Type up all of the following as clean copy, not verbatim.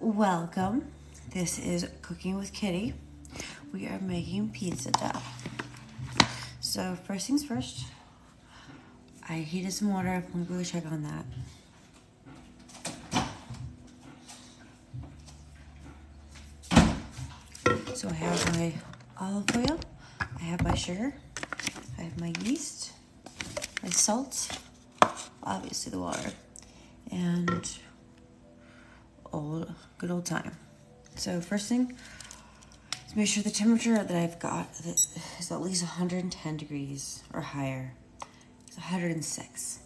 Welcome. This is Cooking with Kitty. We are making pizza dough. So first things first, I heated some water. Let me go check on that. So I have my olive oil, I have my sugar, I have my yeast, my salt, obviously the water, and good old time. So first thing is make sure the temperature that I've got is at least 110 degrees or higher. It's 106.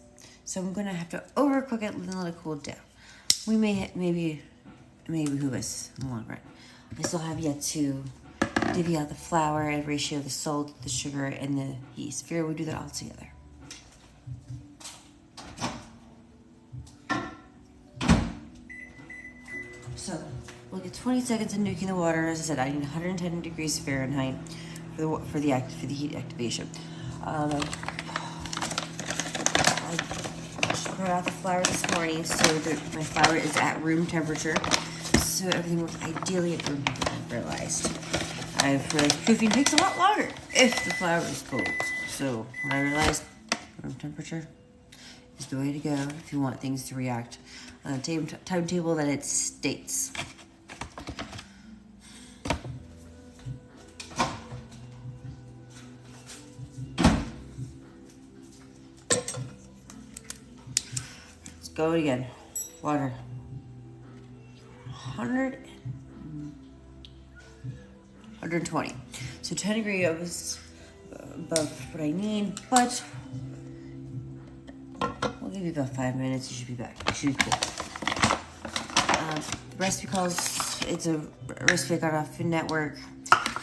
So I'm gonna have to overcook it and let it cool down. We may maybe behoove us in the long run. I still have yet to divvy out the flour and ratio the salt, the sugar, and the yeast. Figure we'll do that all together. So we'll get 20 seconds of nuking the water. As I said, I need 110 degrees Fahrenheit for the heat activation. I brought out the flour this morning, so my flour is at room temperature. So everything works ideally at room temperature. I realized I've realized proofing takes a lot longer if the flour is cold. So when I realized room temperature is the way to go if you want things to react on a timetable that it states. Let's go again. Water. 120. So 10 degrees above what I need, but we'll give you about 5 minutes. You should be back. You should be cool. The recipe calls, it's a recipe I got off Food Network.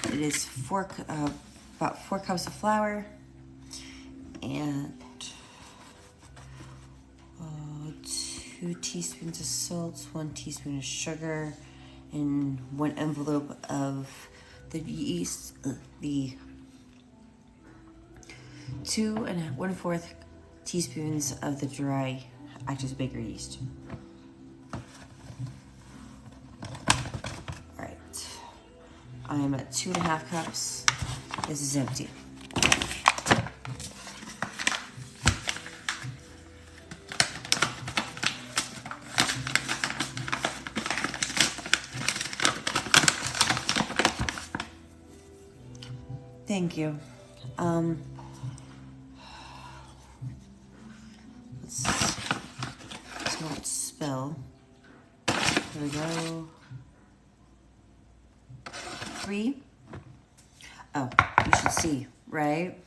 It is about 4 cups of flour and 2 teaspoons of salt, 1 teaspoon of sugar, and 1 envelope of the yeast, the 2 1/4 teaspoons of the dry active baker yeast. All right, I'm at 2.5 cups. This is empty. Thank you. Let's not spill. There we go. 3. Oh, you should see, right?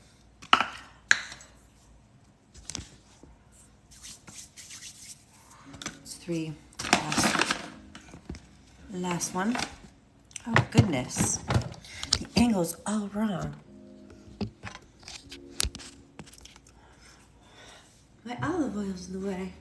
It's 3. Last one. Oh, goodness. The angle's all wrong. My olive oil's in the way.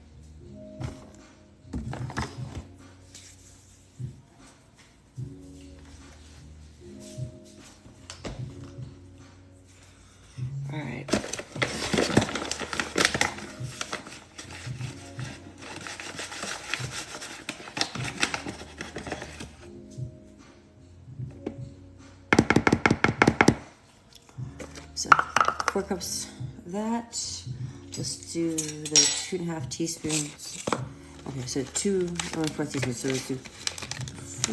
All right. So 4 cups of that. Let's do the 2.5 teaspoons. Okay, so 2 1/4 teaspoons. So let's do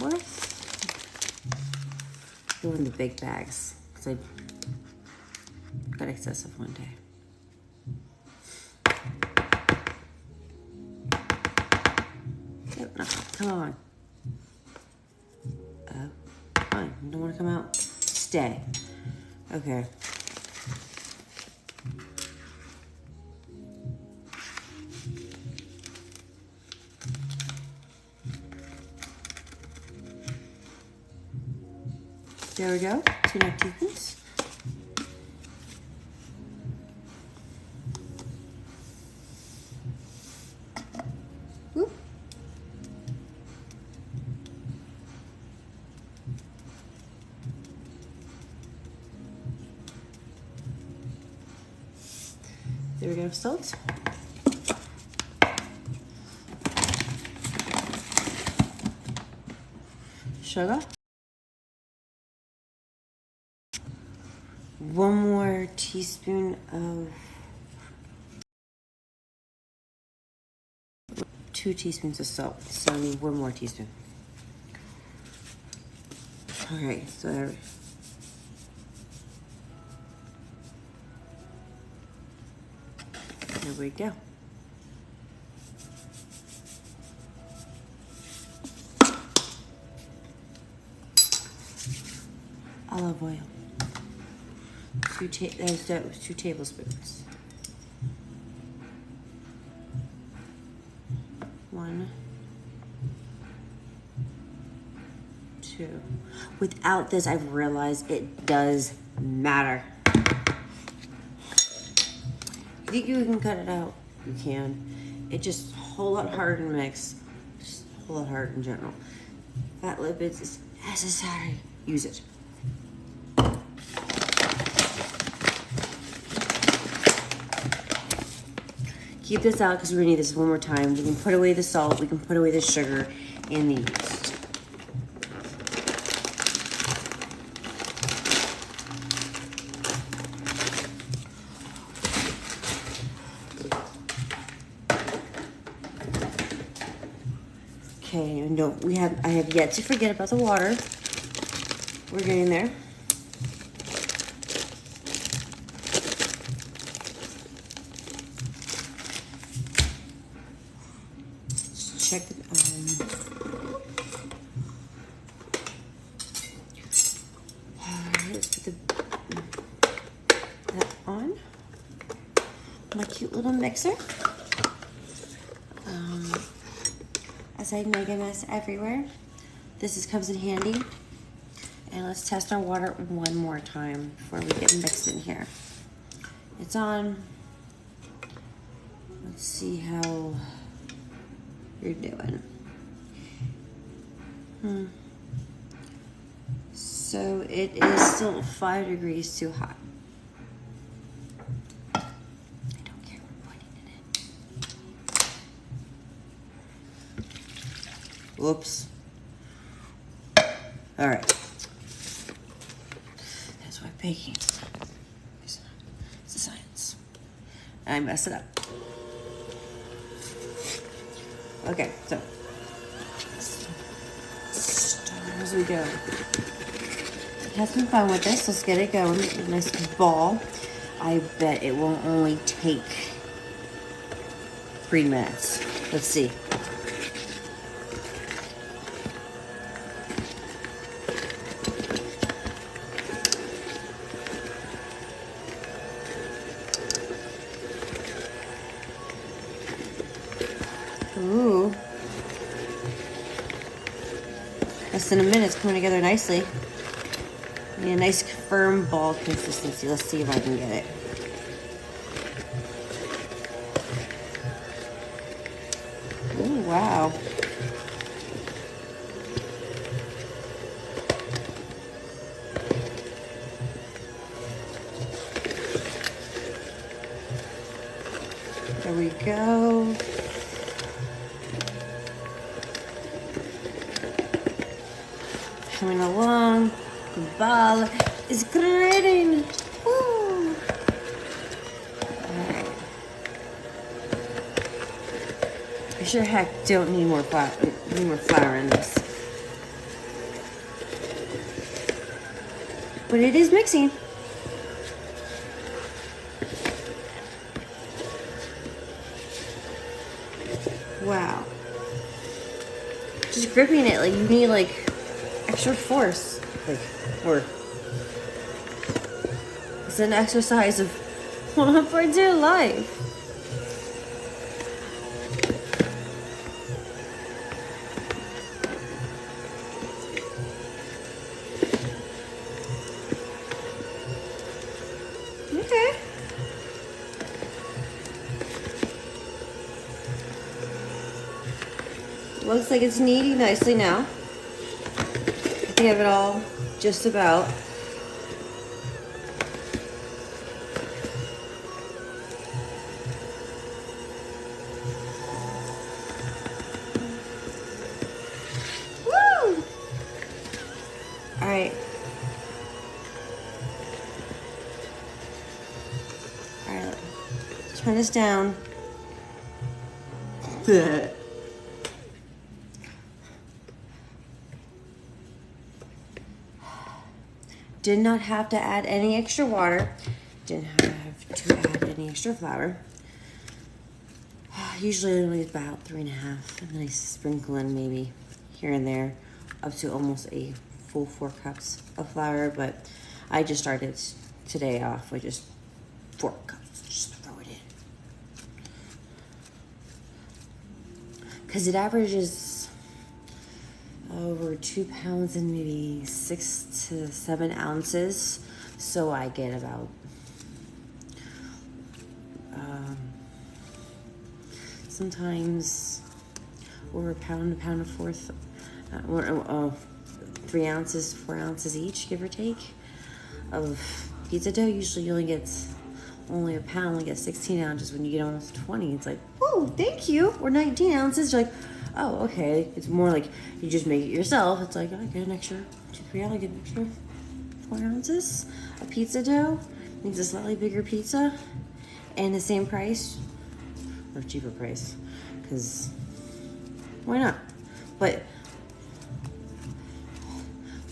1/4. Go in the big bags because I got excessive one day. Oh, no, come on. Oh, come on. You don't want to come out? Stay. Okay. There we go, 2.5 teaspoons. Whoop. There we go, salt. sugar. 1 more teaspoon of 2 teaspoons of salt. So I need 1 more teaspoon. All right, so there we go. Olive oil. 2 tablespoons. 1, 2. Without this, I've realized it does matter. If you think you can cut it out, you can. It's just a whole lot harder to mix. Just a whole lot harder in general. Fat lipids is necessary. Use it. Keep this out because we're gonna need this 1 more time. We can put away the salt, we can put away the sugar and the yeast. Okay, no, I have yet to forget about the water. We're getting there. Check let's put that on my cute little mixer. As I make a mess everywhere, this comes in handy. And let's test our water 1 more time before we get mixed in here. It's on. Let's see how you're doing. So it is still 5 degrees too hot. I don't care, we're putting it in. Whoops. All right. That's why baking is a science. I mess it up. Okay, so as we go. Have some fun with this. Let's get it going. A nice ball. I bet it will only take 3 minutes. Let's see. Ooh. Less than a minute. It's coming together nicely. Need a nice firm ball consistency. Let's see if I can get it. Ooh, wow. There we go. Coming along. The ball is grading. Woo! Alright. I sure heck don't need more flour in this. But it is mixing. Wow. Just gripping it, like you need like extra force. Like, or it's an exercise of 1.2 life. Okay. Looks like it's kneading nicely now. I think I have it all just about. Woo! turn this down. Did not have to add any extra water. Didn't have to add any extra flour. Usually only about 3.5, and then I sprinkle in maybe here and there up to almost a full 4 cups of flour, but I just started today off with just 4 cups. Just throw it in. Because it averages over 2 pounds and maybe 6 to 7 ounces. So I get about sometimes over a pound and a fourth, 3 ounces, 4 ounces each, give or take, of pizza dough. Usually you only get only a pound, only get 16 ounces. When you get almost 20, it's like, oh, thank you. Or 19 ounces. You're like, oh, okay. It's more like you just make it yourself. It's like, I get an extra 2, 3 ounces, I get an extra 4 ounces of pizza dough. Means a slightly bigger pizza and the same price or cheaper price, because why not? But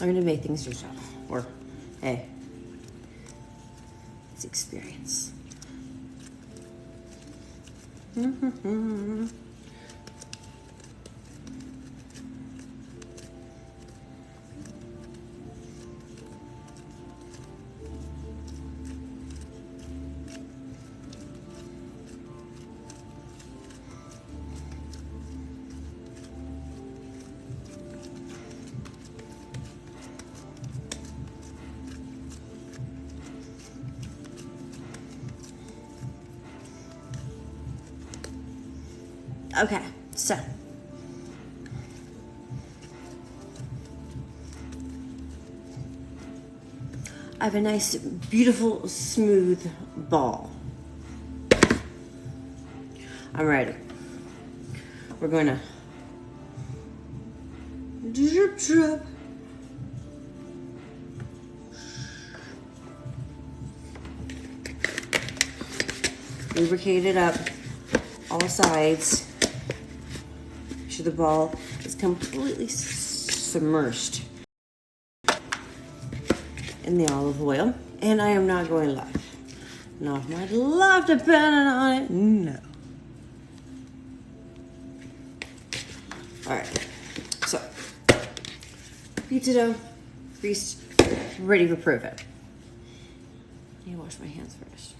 learn to make things yourself, or hey, it's experience. Okay, so I have a nice, beautiful, smooth ball. I'm ready. We're gonna drip, drip. Lubricate it up, all sides. Make sure the ball is completely submerged in the olive oil. And I am not going live. Now, if my love depended on it, no. All right, so pizza dough, greased, ready for proof it. I need to wash my hands first.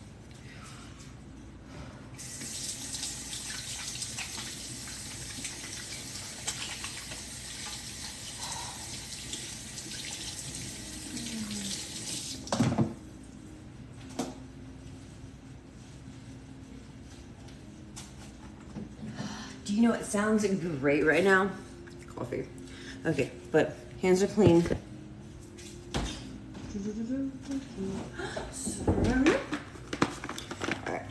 Do you know what sounds great right now? Coffee. Okay, but hands are clean. All right.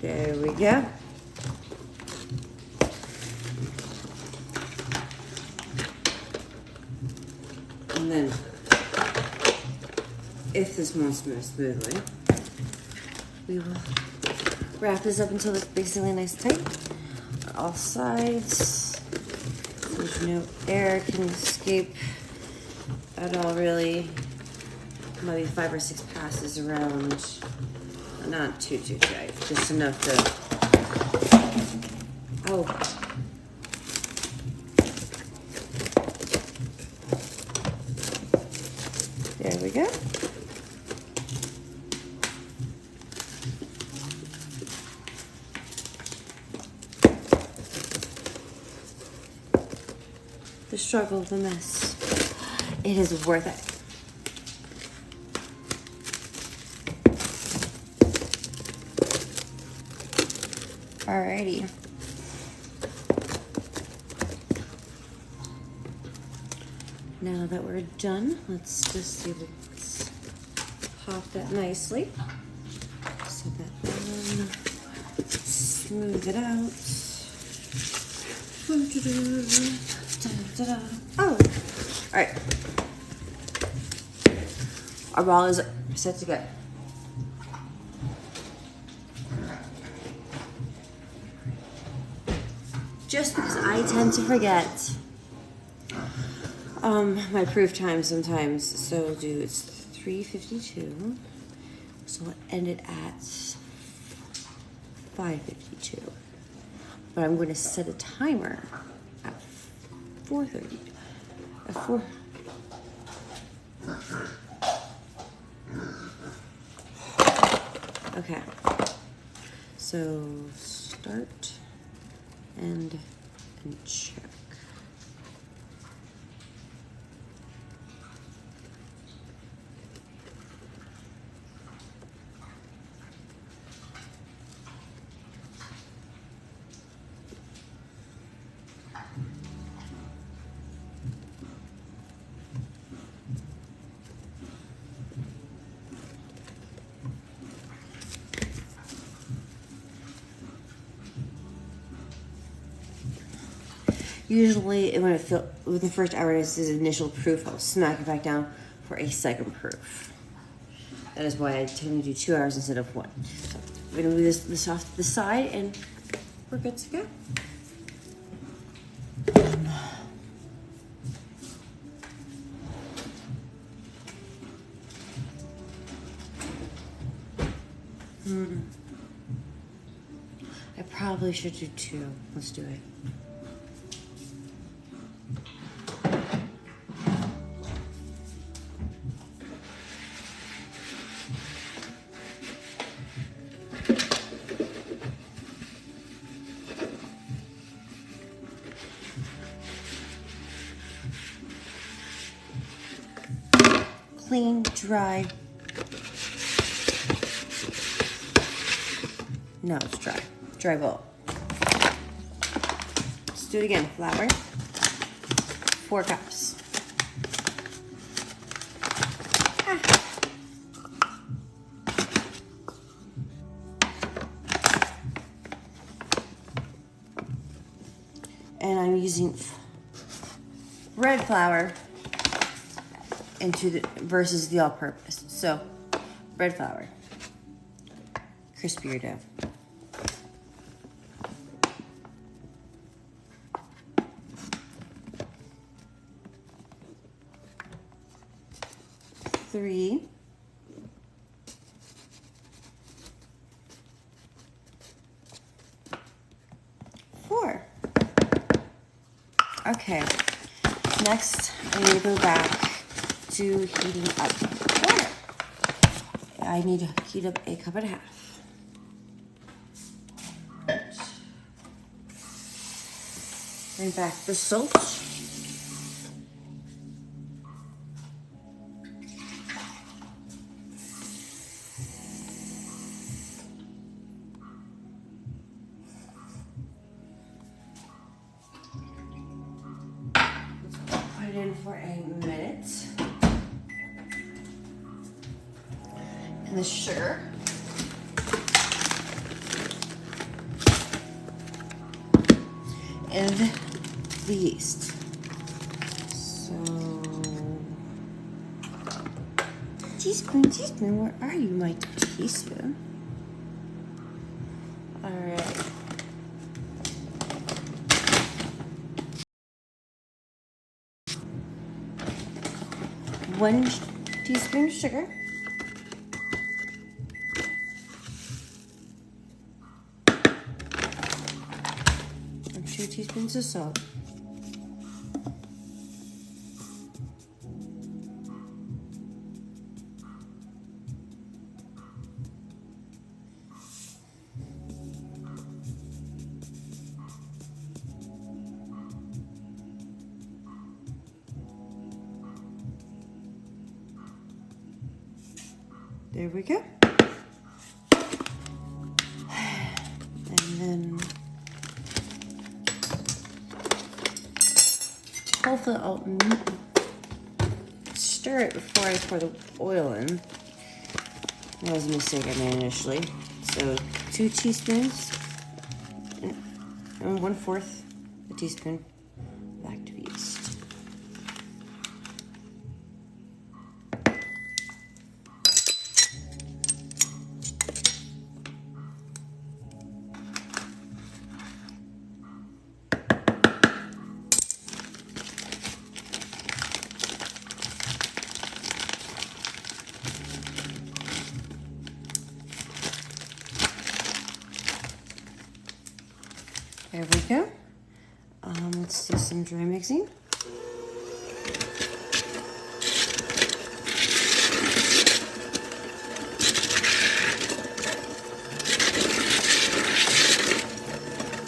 There we go. And then, if this won't move smoothly, we will wrap this up until it's basically nice and tight on all sides. There's no air can escape at all, really. Maybe 5 or 6 passes around. Not too tight, just enough to. Oh. There we go. The struggle, the mess. It is worth it. Alrighty. Now that we're done, let's just see, let's pop that nicely. Set that smooth it out. Oh, all right. Our ball is set to go. Just because I tend to forget my proof time sometimes, so it's 3:52. So we'll end it at 5:52. But I'm going to set a timer at 4:30. At 4. Okay. So start and check. Usually, when with the first hour is initial proof, I'll smack it back down for a second proof. That is why I tend to do 2 hours instead of 1. So we're gonna move this off to the side, and we're good to go. I probably should do 2. Let's do it. Clean, dry. No, it's dry. Dry bowl. Let's do it again. Flour. 4 cups. And I'm using red flour versus the all-purpose. So, red flour, crispier dough. Three. 4. Okay. Next, I need to go back to heating up water. I need to heat up a cup and a half. Bring back the salt. Put it in for a minute. And the sugar. And the yeast. So, teaspoon, where are you, my teaspoon? All right. One teaspoon of sugar. 2 teaspoons of salt. There we go. And then hopefully I'll stir it before I pour the oil in. That was a mistake I made initially. So 2 teaspoons and 1/4 a teaspoon of active yeast. There we go. Let's do some dry mixing.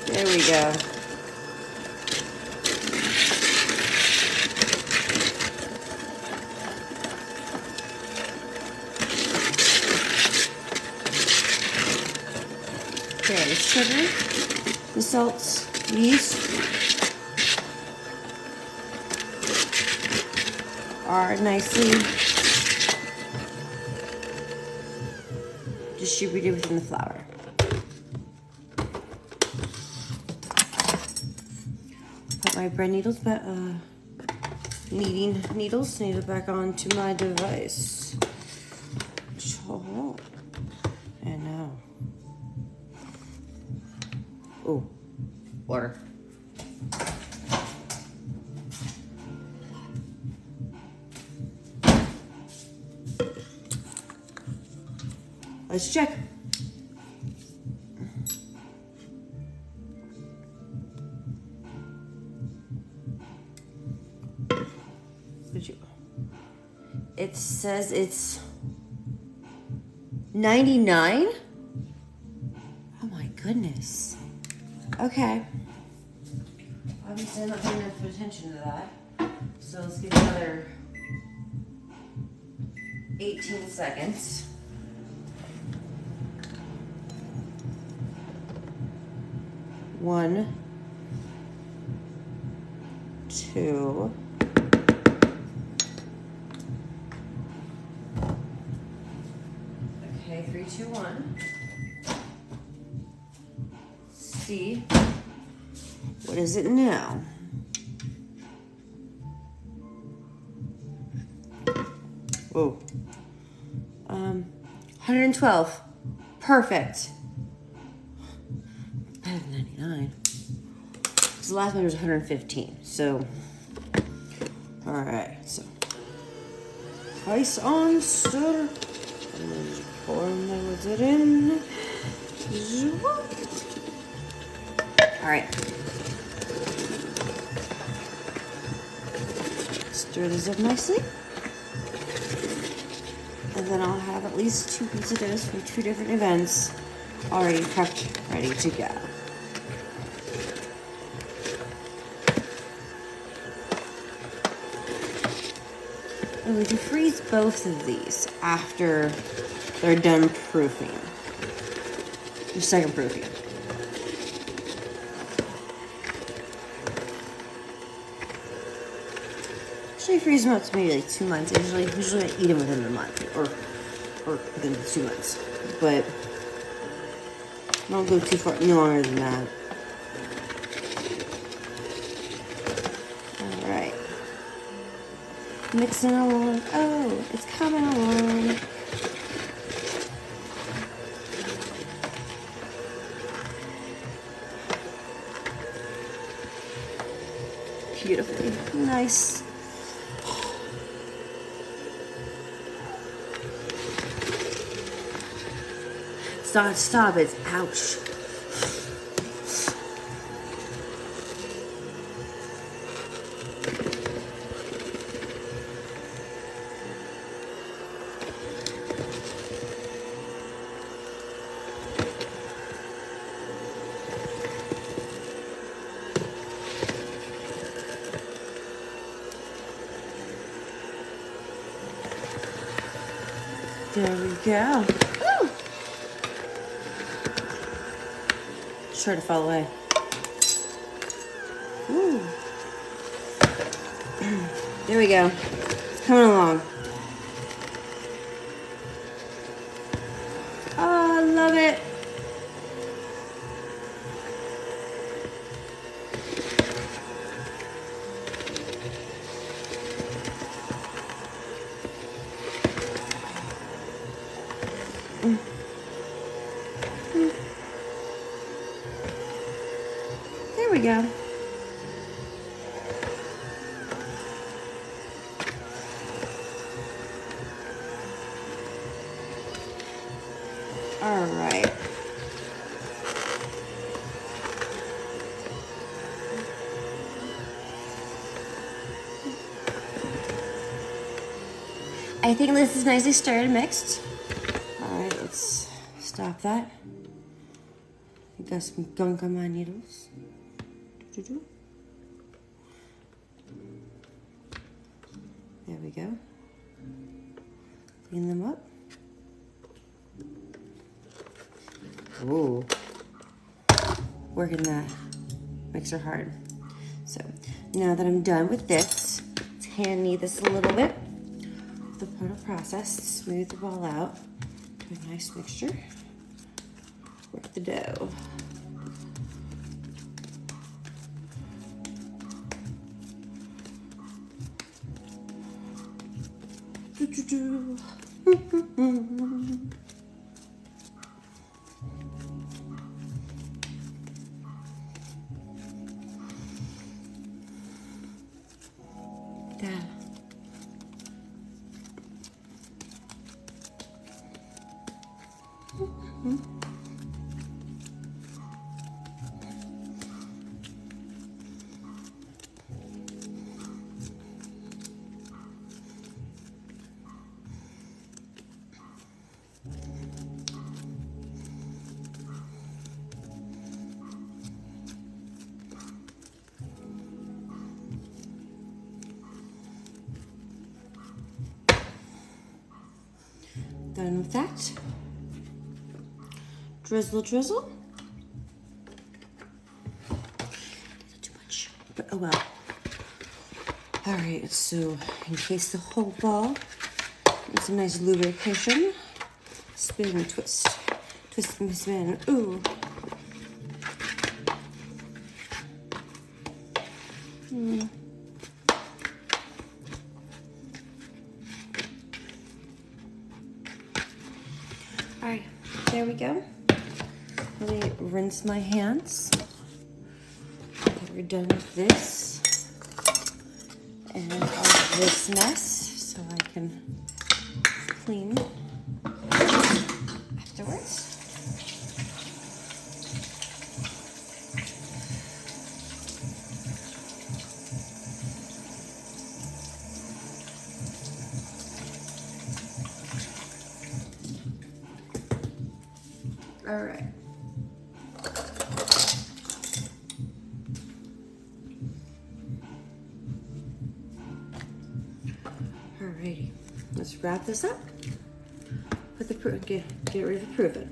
There we go. Okay, the sugar, the salts, yeast are nicely distributed within the flour. Put my bread needles back, kneading needles back onto my device. And now, oh, water. Let's check. It says it's 99. Oh my goodness. Okay. Obviously, I'm not paying enough attention to that. So let's give it another 18 seconds. One, two, okay, 3, 2, 1. See, what is it now? Whoa, 112, perfect. Better than 99. So the last one was 115. So, all right. So, ice on stir. And then pour it in. All right. Stir this up nicely. And then I'll have at least 2 pizza doughs from 2 different events already prepped, ready to go. And we can freeze both of these after they're done proofing. Your second proofing. Usually freeze them up to maybe like 2 months. Usually I eat them within the month or within the 2 months. But don't go too far, no longer than that. All right. Mixing along. Oh, it's coming along. Beautifully nice. Stop, it's ouch. There we go. Ooh. Try to fall away. Ooh. There we go. It's coming along. Oh, I love it. go. All right. I think this is nicely stirred and mixed. All right, let's stop that. I got some gunk on my needles. There we go. Clean them up. Ooh. Working that mixer hard. So now that I'm done with this, let's hand knead this a little bit. The part of process, smooth the ball out to a nice mixture. Work the dough. There. Done with that. Drizzle, drizzle. Too much, but oh well. All right, so encase the whole ball in some nice lubrication. Spin and twist. Twist and spin. Ooh. All right, there we go. Let me rinse my hands. Okay, we're done with this and all of this mess, so I can clean afterwards. All right. Alrighty, let's wrap this up. Put the get rid of the proofing.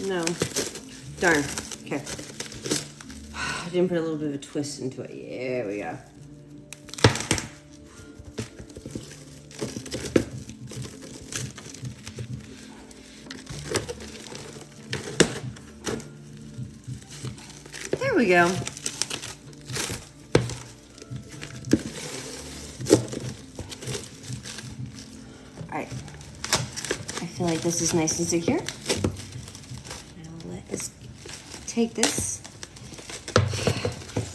No. Darn. Okay. I didn't put a little bit of a twist into it. There we go. There we go. All right. I feel like this is nice and secure. Let's take this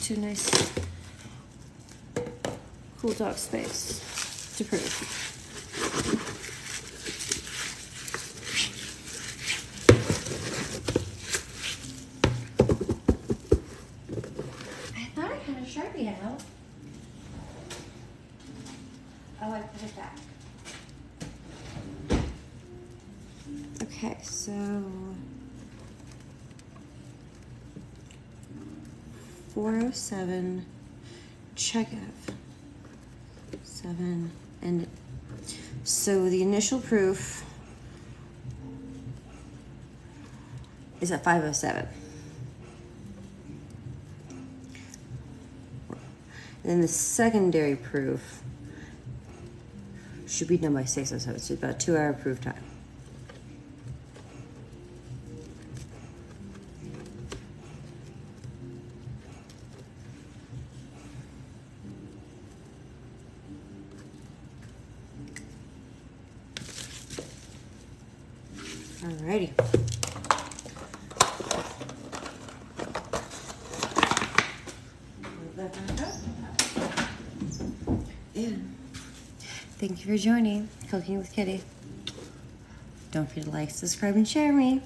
to a nice cool dog space to proof. Sharpie out. Oh, I put it back. Okay, so 407 check of 7, and so the initial proof is at 507. And then the secondary proof should be done by 607, so it's about a 2-hour proof time. Alrighty. And thank you for joining Cooking with Kitty. Don't forget to like, subscribe, and share me.